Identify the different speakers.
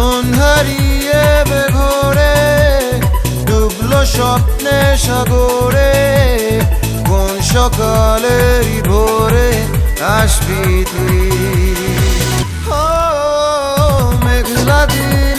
Speaker 1: মন হারিয়ে বেঘরে ডুবলো স্বপ্নে সাগরে, কোন সকালেরই ভোরে আসবি তুই। মেঘলা দিয়ে